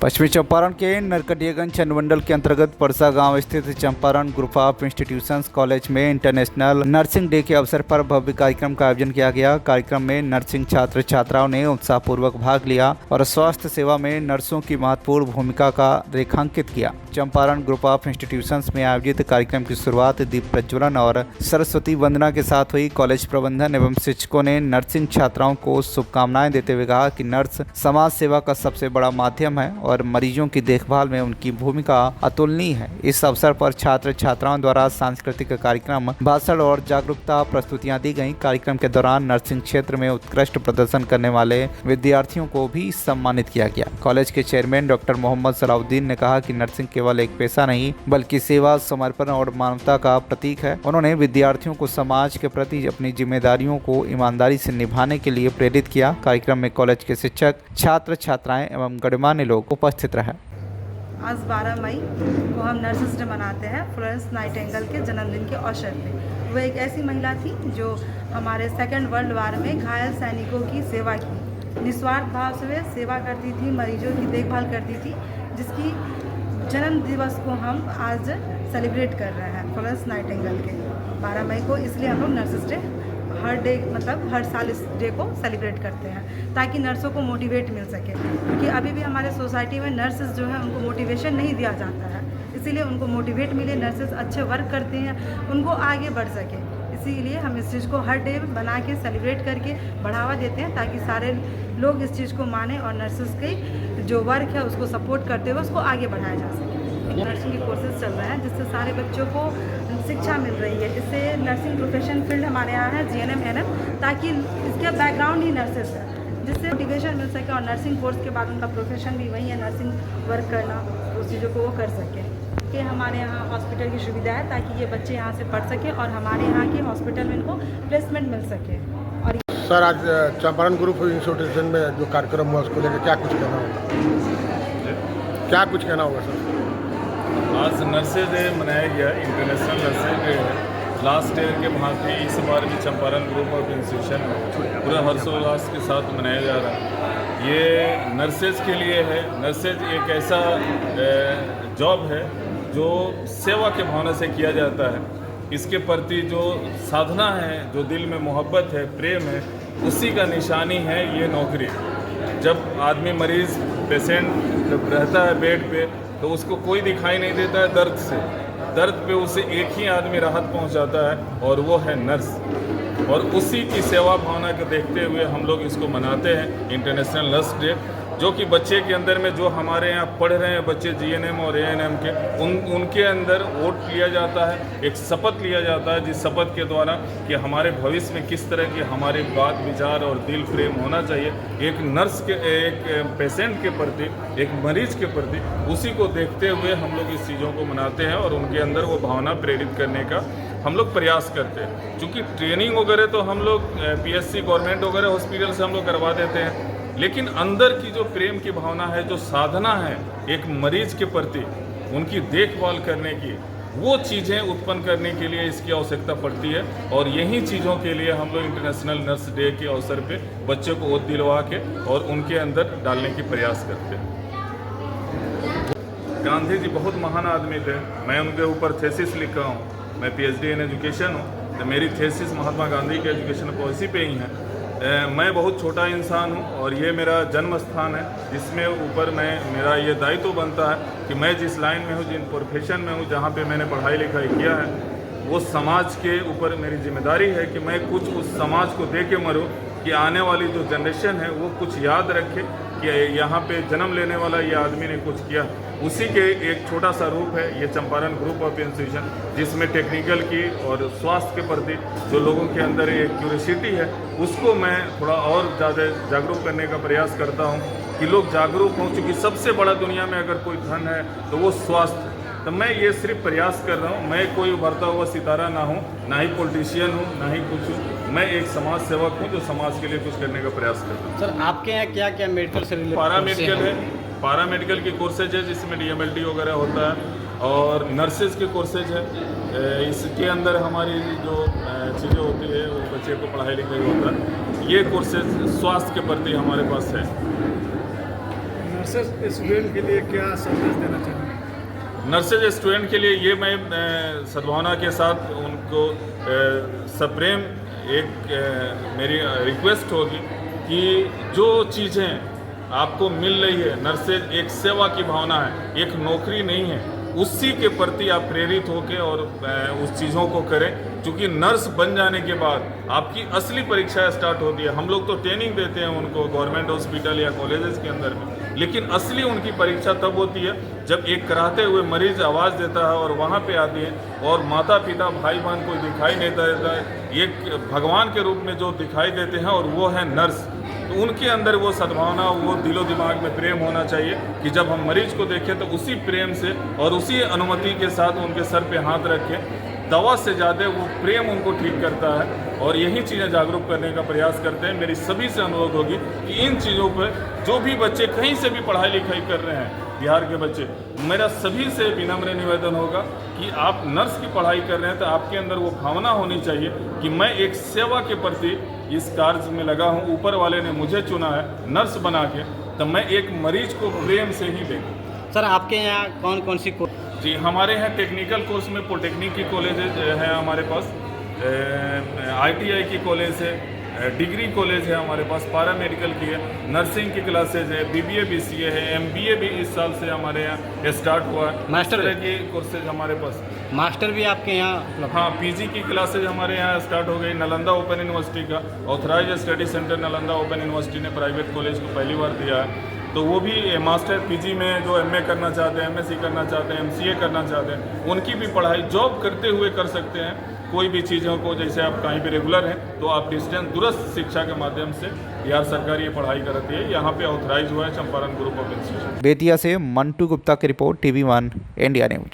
पश्चिमी चंपारण के नरकटियागंज अनुमंडल के अंतर्गत परसा गांव स्थित Champaran group of institutions college में इंटरनेशनल नर्सिंग डे के अवसर पर भव्य कार्यक्रम का आयोजन किया गया। कार्यक्रम में नर्सिंग छात्र छात्राओं ने उत्साहपूर्वक भाग लिया और स्वास्थ्य सेवा में नर्सों की महत्वपूर्ण भूमिका का रेखांकित किया। चंपारण ग्रुप ऑफ इंस्टीट्यूशंस में आयोजित कार्यक्रम की शुरुआत दीप प्रज्वलन और सरस्वती वंदना के साथ हुई। कॉलेज प्रबंधन एवं शिक्षकों ने नर्सिंग छात्राओं को शुभकामनाएं देते हुए कहा कि नर्स समाज सेवा का सबसे बड़ा माध्यम है और मरीजों की देखभाल में उनकी भूमिका अतुलनीय है। इस अवसर पर छात्र छात्राओं द्वारा सांस्कृतिक कार्यक्रम, भाषण और जागरूकता प्रस्तुतियां दी गईं। कार्यक्रम के दौरान नर्सिंग क्षेत्र में उत्कृष्ट प्रदर्शन करने वाले विद्यार्थियों को भी सम्मानित किया गया। कॉलेज के चेयरमैन डॉक्टर मोहम्मद सलाउद्दीन ने कहा कि नर्सिंग केवल एक पेशा नहीं बल्कि सेवा, समर्पण और मानवता का प्रतीक है। उन्होंने विद्यार्थियों को समाज के प्रति अपनी जिम्मेदारियों को ईमानदारी से निभाने के लिए प्रेरित किया। कार्यक्रम में कॉलेज के शिक्षक, छात्र छात्राएं एवं गणमान्य लोग उपस्थित रहे। आज 12 मई को हम नर्सेस डे मनाते हैं फ्लोरेंस नाइटिंगेल के जन्मदिन के अवसर पे। वो एक ऐसी महिला थी जो हमारे सेकेंड वर्ल्ड वार में घायल सैनिकों की सेवा की, निस्वार्थ भाव से वे सेवा करती थी, मरीजों की देखभाल करती थी, जिसकी जन्म दिवस को हम आज सेलिब्रेट कर रहे हैं फ्लोरेंस नाइटिंगेल के 12 मई को। इसलिए हम लोग नर्सेस डे हर डे हर साल इस डे को सेलिब्रेट करते हैं ताकि नर्सों को मोटिवेट मिल सके, क्योंकि अभी भी हमारे सोसाइटी में नर्सेस जो है उनको मोटिवेशन नहीं दिया जाता है। इसीलिए उनको मोटिवेट मिले, नर्सेस अच्छे वर्क करते हैं, उनको आगे बढ़ सके। इसीलिए हम इस चीज़ को हर डे बना के सेलिब्रेट करके बढ़ावा देते हैं ताकि सारे लोग इस चीज़ को माने और नर्सेस की जो वर्क है उसको सपोर्ट करते हुए उसको आगे बढ़ाया जा सके। नर्सिंग के कोर्सेज चल रहे हैं जिससे सारे बच्चों को शिक्षा मिल रही है। इससे नर्सिंग प्रोफेशन फील्ड हमारे यहाँ है GNM NM, ताकि इसका बैकग्राउंड ही नर्सेस है, जिससे मोटिवेशन मिल सके और नर्सिंग कोर्स के बाद उनका प्रोफेशन भी वही है, नर्सिंग वर्क करना, उस चीज़ों को वो कर सके। कि हमारे यहाँ हॉस्पिटल की सुविधा है ताकि ये बच्चे यहाँ से पढ़ सकें और हमारे यहाँ के हॉस्पिटल में इनको प्लेसमेंट मिल सके। और सर, आज चंपारण ग्रुप इंस्टीट्यूशन में जो कार्यक्रम हुआ उसको लेकर क्या कुछ कहना होगा? क्या कुछ कहना होगा सर? आज नर्सेज डे मनाया गया, इंटरनेशनल नर्सेज डे है। लास्ट ईयर के भांति इस बार भी चंपारण ग्रुप ऑफ इंस्टीट्यूशन में पूरे हर्षोल्लास के साथ मनाया जा रहा है। ये नर्सेज के लिए है। नर्सेज एक ऐसा जॉब है जो सेवा के भावना से किया जाता है। इसके प्रति जो साधना है, जो दिल में मोहब्बत है, प्रेम है, उसी का निशानी है ये नौकरी। जब आदमी मरीज़, पेशेंट जब रहता है बेड पे तो उसको कोई दिखाई नहीं देता है दर्द से। दर्द पे उसे एक ही आदमी राहत पहुंचाता है और वो है नर्स। और उसी की सेवा भावना को देखते हुए हम लोग इसको मनाते हैं इंटरनेशनल नर्स डे, जो कि बच्चे के अंदर में जो हमारे यहाँ पढ़ रहे हैं बच्चे GNM और ANM के, उनके अंदर वोट लिया जाता है, एक शपथ लिया जाता है, जिस शपथ के द्वारा कि हमारे भविष्य में किस तरह की हमारे बात, विचार और दिल प्रेम होना चाहिए एक नर्स के, एक पेशेंट के प्रति, एक मरीज के प्रति। उसी को देखते हुए हम लोग इस चीज़ों को मनाते हैं और उनके अंदर वो भावना प्रेरित करने का हम लोग प्रयास करते हैं। चूँकि ट्रेनिंग वगैरह तो हम लोग PSC गवर्नमेंट वगैरह हॉस्पिटल से हम लोग करवा देते हैं, लेकिन अंदर की जो प्रेम की भावना है, जो साधना है एक मरीज के प्रति, उनकी देखभाल करने की, वो चीज़ें उत्पन्न करने के लिए इसकी आवश्यकता पड़ती है। और यही चीज़ों के लिए हम लोग इंटरनेशनल नर्स डे के अवसर पे बच्चों को ओत दिलवा के और उनके अंदर डालने की प्रयास करते हैं। गांधी जी बहुत महान आदमी थे। मैं उनके ऊपर थेसिस लिखा हूँ। मैं PhD इन एजुकेशन हूँ, तो मेरी थेसिस महात्मा गांधी के एजुकेशन पॉलिसी पे ही है। मैं बहुत छोटा इंसान हूँ और ये मेरा जन्म स्थान है, जिसमें ऊपर मेरा ये दायित्व बनता है कि मैं जिस लाइन में हूँ, जिन प्रोफेशन में हूँ, जहाँ पे मैंने पढ़ाई लिखाई किया है, वो समाज के ऊपर मेरी जिम्मेदारी है कि मैं कुछ उस समाज को दे के मरूँ कि आने वाली जो जनरेशन है वो कुछ याद रखे कि यहाँ पे जन्म लेने वाला ये आदमी ने कुछ किया। उसी के एक छोटा सा रूप है ये चंपारण ग्रुप ऑफ इंस्टीट्यूशन, जिसमें टेक्निकल की और स्वास्थ्य के प्रति जो लोगों के अंदर एक क्यूरियोसिटी है, उसको मैं थोड़ा और ज़्यादा जागरूक करने का प्रयास करता हूँ कि लोग जागरूक हों। चूँकि सबसे बड़ा दुनिया में अगर कोई धन है तो वो स्वास्थ्य। तो मैं ये सिर्फ प्रयास कर रहा हूँ। मैं कोई उभरता हुआ सितारा ना हूँ, ना ही पॉलिटिशियन हूँ, ना ही कुछ हूँ। मैं एक समाज सेवक हूँ जो समाज के लिए कुछ करने का प्रयास करता हूँ। सर, आपके यहाँ क्या क्या मेडिकल से रिलेटेड? पैरामेडिकल है, पैरामेडिकल के कोर्सेज है जिसमें DMLT वगैरह होता है, और नर्सेज के कोर्सेज है। इसके अंदर हमारी जो चीज़ें होती है वो बच्चे को पढ़ाई लिखाई होता है। ये कोर्सेज स्वास्थ्य के प्रति हमारे पास है। नर्सेस स्टूडेंट के लिए क्या संदेश देना चाहेंगे? नर्सेज स्टूडेंट के लिए ये मैं सद्भावना के साथ उनको सप्रेम मेरी रिक्वेस्ट होगी कि जो चीज़ें आपको मिल रही है, नर्सेज एक सेवा की भावना है, एक नौकरी नहीं है, उसी के प्रति आप प्रेरित होकर और उस चीज़ों को करें। क्योंकि नर्स बन जाने के बाद आपकी असली परीक्षा स्टार्ट होती है। हम लोग तो ट्रेनिंग देते हैं उनको गवर्नमेंट हॉस्पिटल या कॉलेजेस के अंदर में, लेकिन असली उनकी परीक्षा तब होती है जब एक कराहते हुए मरीज आवाज़ देता है और वहाँ पे आती है और माता पिता भाई बहन को दिखाई नहीं देता है, एक भगवान के रूप में जो दिखाई देते हैं और वो है नर्स। तो उनके अंदर वो सद्भावना, वो दिलो दिमाग में प्रेम होना चाहिए कि जब हम मरीज को देखें तो उसी प्रेम से और उसी अनुमति के साथ उनके सर पे हाथ रखें। दवा से ज़्यादा वो प्रेम उनको ठीक करता है और यही चीज़ें जागरूक करने का प्रयास करते हैं। मेरी सभी से अनुरोध होगी कि इन चीज़ों पर जो भी बच्चे कहीं से भी पढ़ाई लिखाई कर रहे हैं, बिहार के बच्चे, मेरा सभी से विनम्र निवेदन होगा कि आप नर्स की पढ़ाई कर रहे हैं तो आपके अंदर वो भावना होनी चाहिए कि मैं एक सेवा के प्रति इस कार्य में लगा हूँ, ऊपर वाले ने मुझे चुना है नर्स बना के, तो मैं एक मरीज को प्रेम से ही देखूँ। सर आपके यहाँ कौन कौन सी जी, हमारे यहाँ टेक्निकल कोर्स में पॉलिटेक्निक की कॉलेजेज हैं हमारे पास, ITI की कॉलेज है, डिग्री कॉलेज है हमारे पास, पैरा मेडिकल की है, नर्सिंग की क्लासेज है, BBA BCA है, MBA भी इस साल से हमारे यहाँ स्टार्ट हुआ है। मास्टर की कोर्सेज हमारे पास, मास्टर भी आपके यहाँ? हाँ, PG की क्लासेज हमारे यहाँ स्टार्ट हो गई। नालंदा ओपन यूनिवर्सिटी का authorise study centre Nalanda open university ने प्राइवेट कॉलेज को पहली बार दिया है, तो वो भी मास्टर PG में जो MA करना चाहते हैं, MSc करना चाहते हैं, MCA करना चाहते हैं, उनकी भी पढ़ाई जॉब करते हुए कर सकते हैं। कोई भी चीज़ों को, जैसे आप कहीं पे रेगुलर हैं तो आप डिस्टेंस दूरस्थ शिक्षा के माध्यम से बिहार सरकार ये पढ़ाई करती है। यहाँ पे ऑथराइज हुआ है Champaran group of institution. Bettiah से मंटू गुप्ता की रिपोर्ट, TV1 इंडिया न्यूज।